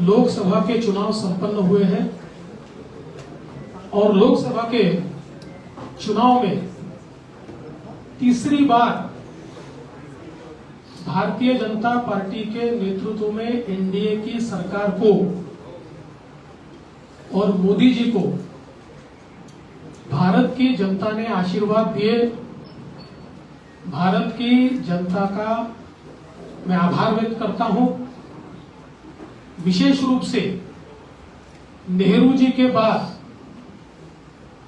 लोकसभा के चुनाव संपन्न हुए हैं और लोकसभा के चुनाव में तीसरी बार भारतीय जनता पार्टी के नेतृत्व में एनडीए की सरकार को और मोदी जी को भारत की जनता ने आशीर्वाद दिए। भारत की जनता का मैं आभार व्यक्त करता हूं। विशेष रूप से नेहरू जी के बाद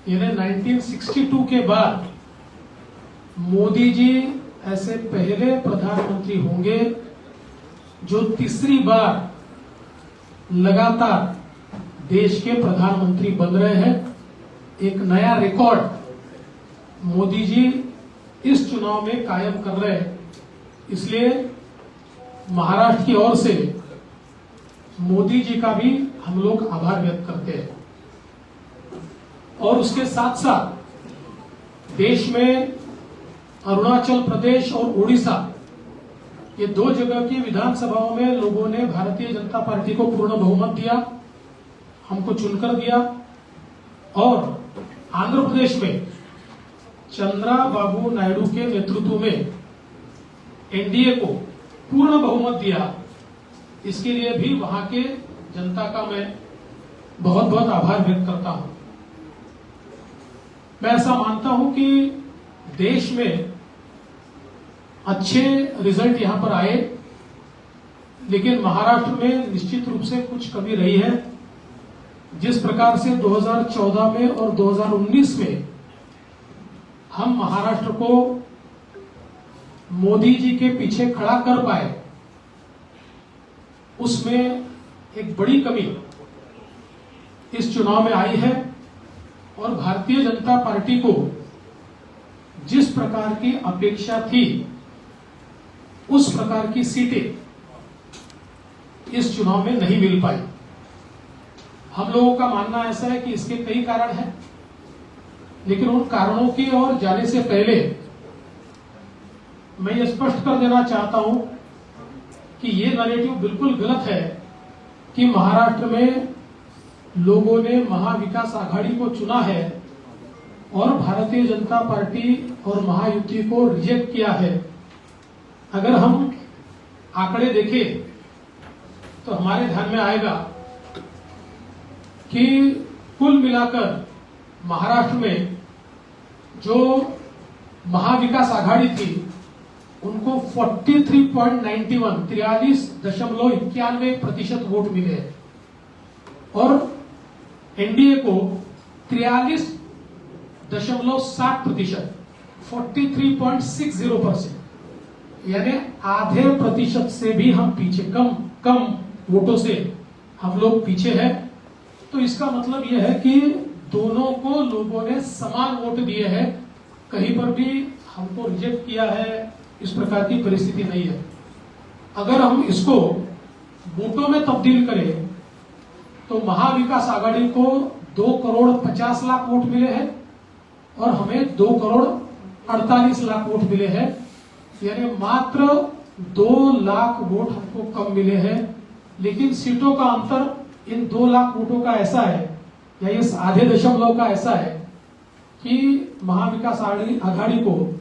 यानी 1962 के बाद मोदी जी ऐसे पहले प्रधानमंत्री होंगे जो तीसरी बार लगातार देश के प्रधानमंत्री बन रहे हैं। एक नया रिकॉर्ड मोदी जी इस चुनाव में कायम कर रहे हैं। इसलिए महाराष्ट्र की ओर से मोदी जी का भी हम लोग आभार व्यक्त करते हैं। और उसके साथ साथ देश में अरुणाचल प्रदेश और उड़ीसा ये दो जगह की विधानसभाओं में लोगों ने भारतीय जनता पार्टी को पूर्ण बहुमत दिया, हमको चुनकर दिया। और आंध्र प्रदेश में चंद्रबाबू नायडू के नेतृत्व में एनडीए को पूर्ण बहुमत दिया। इसके लिए भी वहां के जनता का मैं बहुत बहुत आभार व्यक्त करता हूं। मैं ऐसा मानता हूं कि देश में अच्छे रिजल्ट यहां पर आए, लेकिन महाराष्ट्र में निश्चित रूप से कुछ कमी रही है। जिस प्रकार से 2014 में और 2019 में हम महाराष्ट्र को मोदी जी के पीछे खड़ा कर पाए, उसमें एक बड़ी कमी इस चुनाव में आई है। और भारतीय जनता पार्टी को जिस प्रकार की अपेक्षा थी उस प्रकार की सीटें इस चुनाव में नहीं मिल पाई। हम लोगों का मानना ऐसा है कि इसके कई कारण हैं, लेकिन उन कारणों की ओर जाने से पहले मैं ये स्पष्ट कर देना चाहता हूं कि ये नैरेटिव बिल्कुल गलत है कि महाराष्ट्र में लोगों ने महाविकास आघाड़ी को चुना है और भारतीय जनता पार्टी और महायुति को रिजेक्ट किया है। अगर हम आंकड़े देखें तो हमारे ध्यान में आएगा कि कुल मिलाकर महाराष्ट्र में जो महाविकास आघाड़ी थी उनको 43.91 वोट मिले हैं और एनडीए को 43.60% 43.60%, यानी आधे प्रतिशत से भी हम पीछे, कम वोटों से हम लोग पीछे हैं। तो इसका मतलब यह है कि दोनों को लोगों ने समान वोट दिए हैं, कहीं पर भी हमको रिजेक्ट किया है, इस प्रकार की परिस्थिति नहीं है। अगर हम इसको वोटों में तब्दील करें तो महाविकास आघाड़ी को 2,50,00,000 वोट मिले हैं और हमें 2,48,00,000 वोट मिले हैं, यानी मात्र 2 लाख वोट हमको कम मिले हैं। लेकिन सीटों का अंतर इन 2 लाख वोटों का ऐसा है, या इस आधे दशमलव का ऐसा है कि महाविकास आघाड़ी को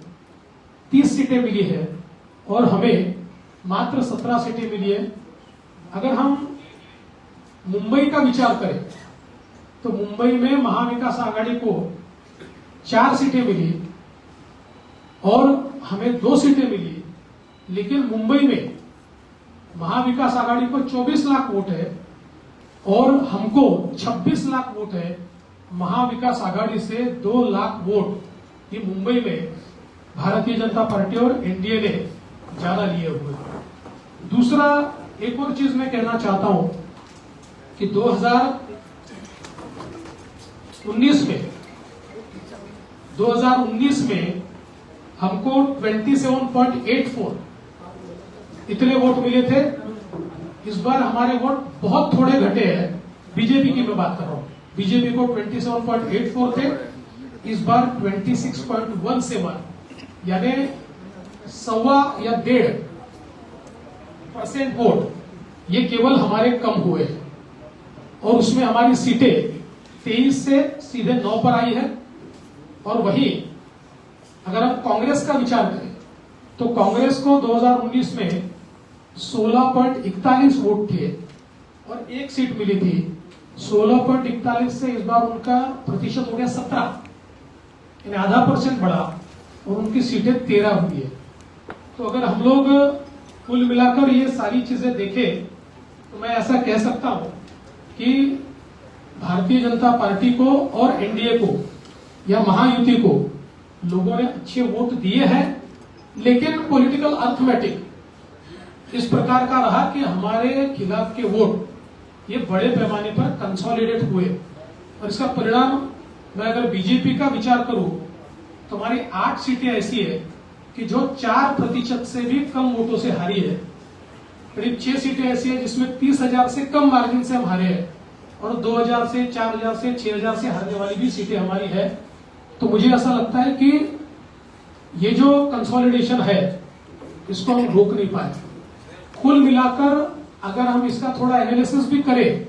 30 सीटें मिली है और हमें मात्र 17 सीटें मिली है। अगर हम मुंबई का विचार करें तो मुंबई में महाविकास आघाड़ी को 4 सीटें मिली और हमें 2 सीटें मिली, लेकिन मुंबई में महाविकास आघाड़ी को 24 लाख वोट है और हमको 26 लाख वोट है। महाविकास आघाड़ी से 2 लाख वोट ये मुंबई में भारतीय जनता पार्टी और एनडीए ने ज्यादा लिए हुए। दूसरा एक और चीज मैं कहना चाहता हूं कि 2019 में हमको 27.84 इतने वोट मिले थे। इस बार हमारे वोट बहुत थोड़े घटे हैं। बीजेपी की मैं बात कर रहा हूं, बीजेपी को 27.84 थे, इस बार 26.17, यानी 1.25 या 1.5% वोट ये केवल हमारे कम हुए हैं और उसमें हमारी सीटें 23 से सीधे 9 पर आई है। और वही अगर हम कांग्रेस का विचार करें तो कांग्रेस को 2019 में 16.41 वोट थे और एक सीट मिली थी। 16.41 से इस बार उनका प्रतिशत हो गया 17, यानी आधा % बढ़ा और उनकी सीटें 13 हुई है। तो अगर हम लोग कुल मिलाकर ये सारी चीजें देखें तो मैं ऐसा कह सकता हूं कि भारतीय जनता पार्टी को और एनडीए को या महायुति को लोगों ने अच्छे वोट दिए हैं, लेकिन पॉलिटिकल अर्थमेटिक इस प्रकार का रहा कि हमारे खिलाफ के वोट ये बड़े पैमाने पर कंसोलिडेट हुए और इसका परिणाम मैं अगर बीजेपी का विचार करूं तो हमारी 8 सीटें ऐसी है कि जो 4% से भी कम वोटों से हारी है। करीब 6 सीटें ऐसी है जिसमें 30,000 से कम मार्जिन से हम हारे हैं और 2,000 से 4,000 से 6,000 से हारने वाली भी सीटें हमारी है। तो मुझे ऐसा लगता है कि ये जो कंसोलिडेशन है इसको हम रोक नहीं पाए। कुल मिलाकर अगर हम इसका थोड़ा एनालिसिस भी करें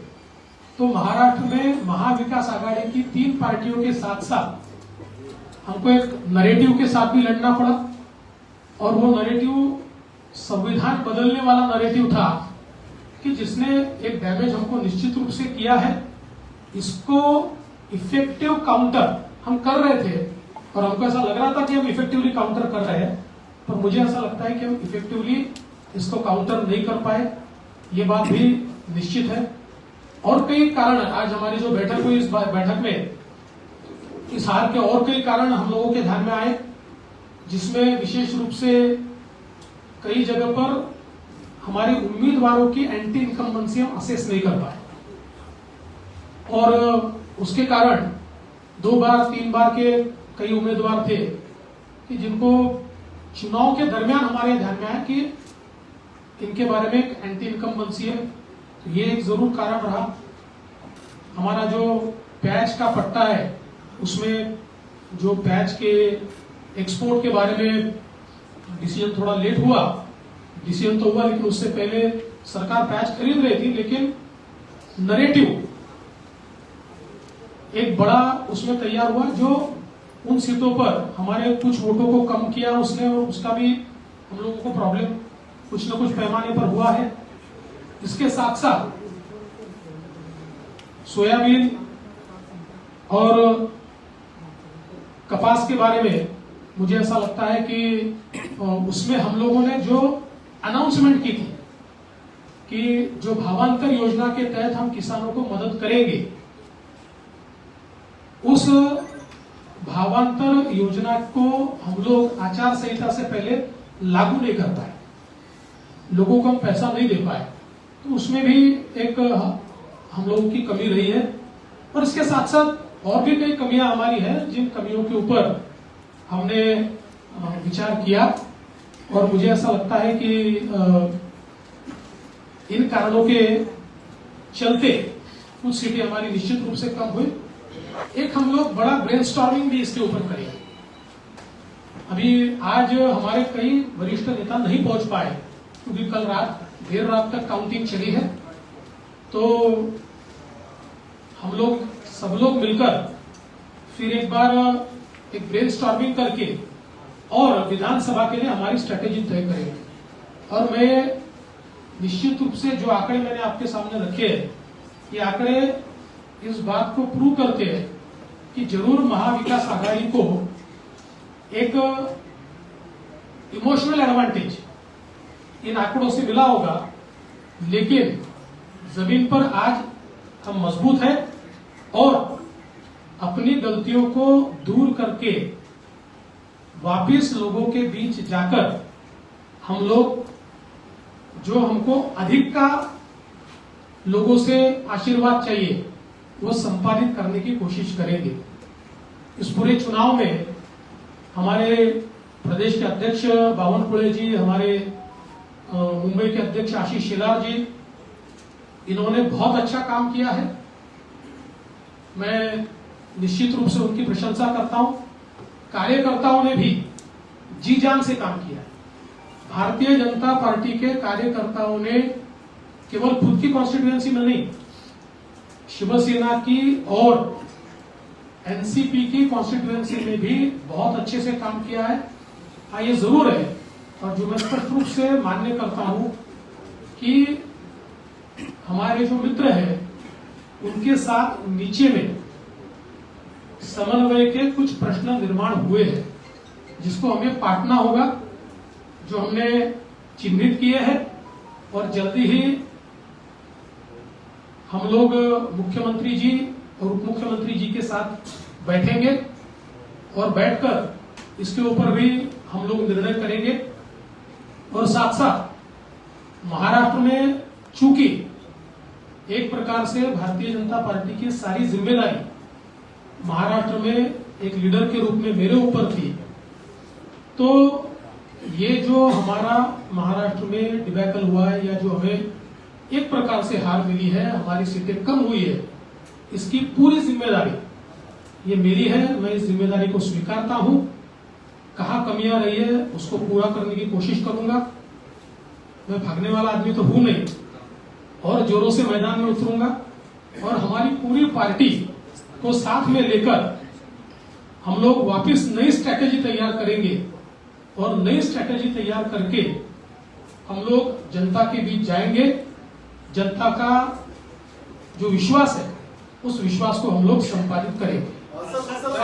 तो महाराष्ट्र में महाविकास आघाड़ी की 3 पार्टियों के साथ साथ हमको एक नैरेटिव के साथ भी लड़ना पड़ा और वो नैरेटिव संविधान बदलने वाला नैरेटिव था कि जिसने एक डैमेज हमको निश्चित रूप से किया है। इसको इफेक्टिव काउंटर हम कर रहे थे और हमको ऐसा लग रहा था कि हम इफेक्टिवली काउंटर कर रहे हैं, पर मुझे ऐसा लगता है कि हम इफेक्टिवली इसको काउंटर नहीं कर पाए, ये बात भी निश्चित है। और कई कारण आज हमारी जो बैठक हुई इस बैठक में इस हार के और कई कारण हम लोगों के ध्यान में आए, जिसमें विशेष रूप से कई जगह पर हमारे उम्मीदवारों की एंटी इनकम्बेंसी हम असेस नहीं कर पाए और उसके कारण 2 बार 3 बार के कई उम्मीदवार थे कि जिनको चुनाव के दरमियान हमारे ध्यान में आया कि इनके बारे में एक एंटी इनकम्बेंसी है। तो ये एक जरूर कारण रहा। हमारा जो पैच का पट्टा है उसमें जो पैच के एक्सपोर्ट के बारे में डिसीजन थोड़ा लेट हुआ, डिसीजन तो हुआ लेकिन उससे पहले सरकार पैच खरीद रही थी, लेकिन नैरेटिव एक बड़ा उसमें तैयार हुआ जो उन सीटों पर हमारे कुछ वोटों को कम किया उसने, और उसका भी हम लोगों को प्रॉब्लम कुछ न कुछ पैमाने पर हुआ है। इसके साथ साथ सोयाबीन और कपास के बारे में मुझे ऐसा लगता है कि उसमें हम लोगों ने जो अनाउंसमेंट की थी कि जो भावांतर योजना के तहत हम किसानों को मदद करेंगे, उस भावांतर योजना को हम लोग आचार संहिता से पहले लागू नहीं कर पाए, लोगों को हम पैसा नहीं दे पाए। तो उसमें भी एक हम लोगों की कमी रही है और इसके साथ साथ और भी कई कमियां हमारी हैं, जिन कमियों के ऊपर हमने विचार किया और मुझे ऐसा लगता है कि इन कारणों के चलते कुछ सीटें हमारी निश्चित रूप से कम हुई। एक हम लोग बड़ा ब्रेनस्टॉर्मिंग भी इसके ऊपर करेंगे। अभी आज हमारे कई वरिष्ठ नेता नहीं पहुंच पाए क्योंकि कल देर रात तक काउंटिंग चली है, तो हम लोग सब लोग मिलकर फिर एक बार एक ब्रेनस्टॉर्मिंग करके और विधानसभा के लिए हमारी स्ट्रेटेजी तय करेंगे। और मैं निश्चित रूप से जो आंकड़े मैंने आपके सामने रखे हैं, ये आंकड़े इस बात को प्रूव करते हैं कि जरूर महाविकास आघाड़ी को एक इमोशनल एडवांटेज इन आंकड़ों से मिला होगा, लेकिन जमीन पर आज हम मजबूत हैं और अपनी गलतियों को दूर करके वापिस लोगों के बीच जाकर हम लोग जो हमको अधिक का लोगों से आशीर्वाद चाहिए वो संपादित करने की कोशिश करेंगे। इस पूरे चुनाव में हमारे प्रदेश के अध्यक्ष बावनकुळे जी, हमारे मुंबई के अध्यक्ष आशीष शेलार जी, इन्होंने बहुत अच्छा काम किया है। मैं निश्चित रूप से उनकी प्रशंसा करता हूं। कार्यकर्ताओं ने भी जी जान से काम किया है। भारतीय जनता पार्टी के कार्यकर्ताओं ने केवल खुद की कॉन्स्टिट्यूएंसी में नहीं, शिवसेना की और एनसीपी की कॉन्स्टिट्यूएंसी में भी बहुत अच्छे से काम किया है। हाँ, ये जरूर है, और जो मैं स्पष्ट रूप से मान्य करता हूं कि हमारे जो मित्र हैं उनके साथ नीचे में समन्वय के कुछ प्रश्न निर्माण हुए हैं, जिसको हमें पाटना होगा, जो हमने चिन्हित किए हैं, और जल्दी ही हम लोग मुख्यमंत्री जी और उप मुख्यमंत्री जी के साथ बैठेंगे और बैठकर इसके ऊपर भी हम लोग निर्णय करेंगे। और साथ साथ महाराष्ट्र में चूंकि एक प्रकार से भारतीय जनता पार्टी की सारी जिम्मेदारी महाराष्ट्र में एक लीडर के रूप में मेरे ऊपर थी, तो ये जो हमारा महाराष्ट्र में डिबैकल हुआ है, या जो हमें एक प्रकार से हार मिली है, हमारी सीटें कम हुई है, इसकी पूरी जिम्मेदारी ये मेरी है। मैं इस जिम्मेदारी को स्वीकारता हूं। कहां कमियां रही है उसको पूरा करने की कोशिश करूंगा। मैं भागने वाला आदमी तो हूं नहीं, और जोरों से मैदान में उतरूंगा, और हमारी पूरी पार्टी को साथ में लेकर हम लोग वापस नई स्ट्रैटेजी तैयार करेंगे, और नई स्ट्रैटेजी तैयार करके हम लोग जनता के बीच जाएंगे। जनता का जो विश्वास है उस विश्वास को हम लोग संपादित करेंगे।